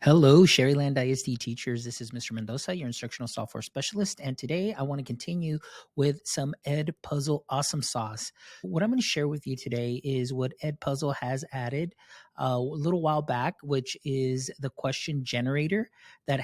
Hello, Sharyland ISD teachers. This is Mr. Mendoza, your instructional software specialist. And today I want to continue with some Edpuzzle awesome sauce. What I'm going to share with you today is what Edpuzzle has added a little while back, which is the question generator that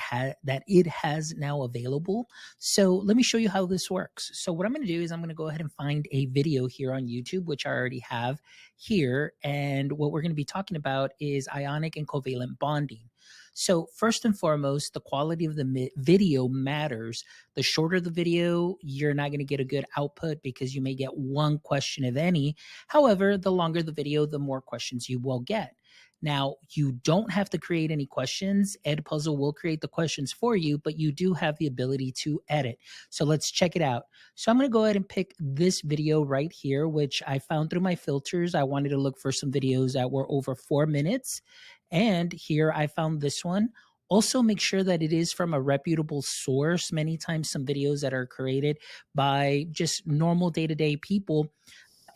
it has now available. So let me show you how this works. So what I'm going to do is I'm going to go ahead and find a video here on YouTube, which I already have here. And what we're going to be talking about is ionic and covalent bonding. So first and foremost, the quality of the video matters. The shorter the video, you're not going to get a good output because you may get one question, if any. However, the longer the video, the more questions you will get. Now, you don't have to create any questions. Edpuzzle will create the questions for you, but you do have the ability to edit. So let's check it out. So I'm going to go ahead and pick this video right here, which I found through my filters. I wanted to look for some videos that were over 4 minutes. And here I found this one. Also make sure that it is from a reputable source. Many times some videos that are created by just normal day-to-day people,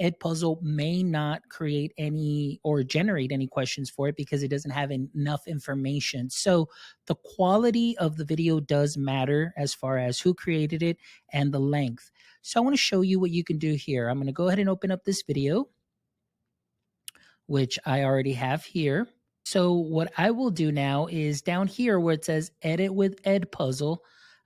Edpuzzle may not create any or generate any questions for it because it doesn't have enough information. So the quality of the video does matter as far as who created it and the length. So I want to show you what you can do here. I'm going to go ahead and open up this video, which I already have here. So what I will do now is down here where it says edit with Edpuzzle,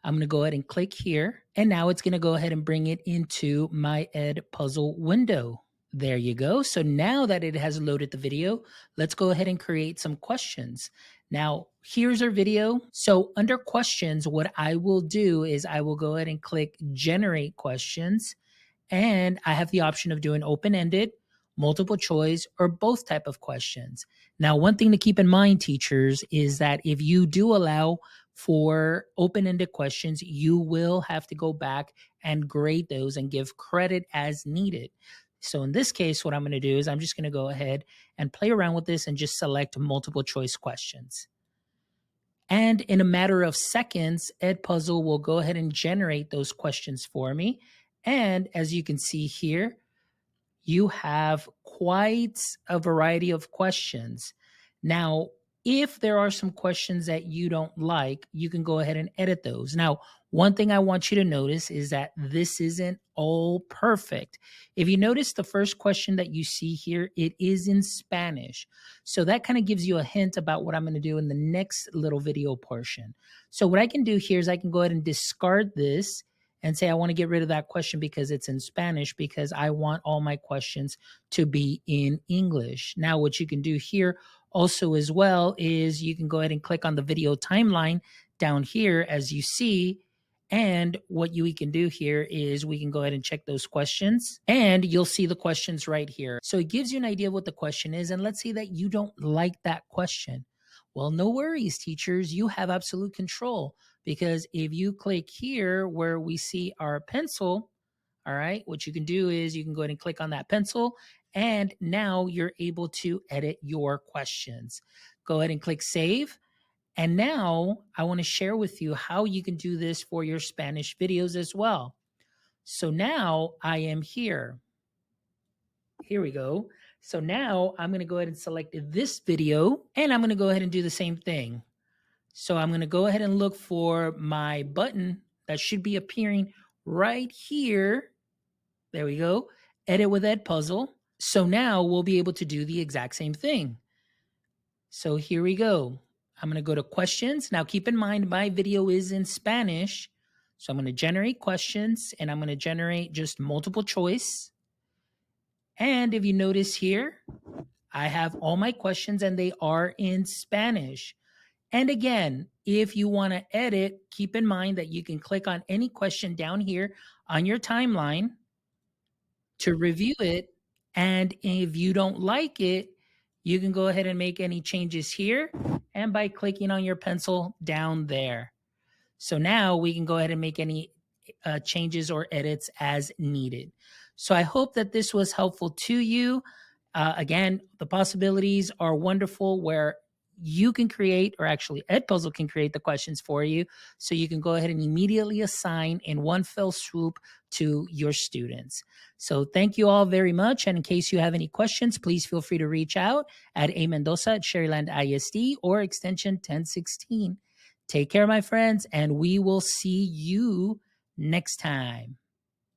I'm going to go ahead and click here. And now it's going to go ahead and bring it into my Edpuzzle window. There you go. So now that it has loaded the video, let's go ahead and create some questions. Now, here's our video. So under questions, what I will do is I will go ahead and click generate questions. And I have the option of doing open-ended, multiple choice, or both type of questions. Now, one thing to keep in mind, teachers, is that if you do allow for open-ended questions, you will have to go back and grade those and give credit as needed. So in this case, what I'm going to do is I'm just going to go ahead and play around with this and just select multiple choice questions. And in a matter of seconds, Edpuzzle will go ahead and generate those questions for me. And as you can see here, you have quite a variety of questions. Now, if there are some questions that you don't like, you can go ahead and edit those. Now, one thing I want you to notice is that this isn't all perfect. If you notice the first question that you see here, it is in Spanish. So that kind of gives you a hint about what I'm going to do in the next little video portion. So what I can do here is I can go ahead and discard this and say I want to get rid of that question because it's in Spanish, because I want all my questions to be in English. Now, what you can do here also as well is you can go ahead and click on the video timeline down here as you see. And what we can do here is we can go ahead and check those questions and you'll see the questions right here. So it gives you an idea of what the question is. And let's say that you don't like that question. Well, no worries, teachers. You have absolute control, because if you click here where we see our pencil, all right, what you can do is you can go ahead and click on that pencil, and now you're able to edit your questions. Go ahead and click save. And now I want to share with you how you can do this for your Spanish videos as well. So now I am here. Here we go. So now I'm going to go ahead and select this video, and I'm going to go ahead and do the same thing. So I'm going to go ahead and look for my button that should be appearing right here. There we go. Edit with Edpuzzle. So now we'll be able to do the exact same thing. So here we go. I'm going to go to questions. Now keep in mind my video is in Spanish. So I'm going to generate questions, and I'm going to generate just multiple choice. And if you notice here, I have all my questions and they are in Spanish. And again, if you want to edit, keep in mind that you can click on any question down here on your timeline to review it. And if you don't like it, you can go ahead and make any changes here and by clicking on your pencil down there. So now we can go ahead and make any changes or edits as needed. So I hope that this was helpful to you. Again, the possibilities are wonderful where you can create, or actually Edpuzzle can create the questions for you. So you can go ahead and immediately assign in one fell swoop to your students. So thank you all very much. And in case you have any questions, please feel free to reach out at amendoza at Sharyland ISD or extension 1016. Take care, my friends, and we will see you next time.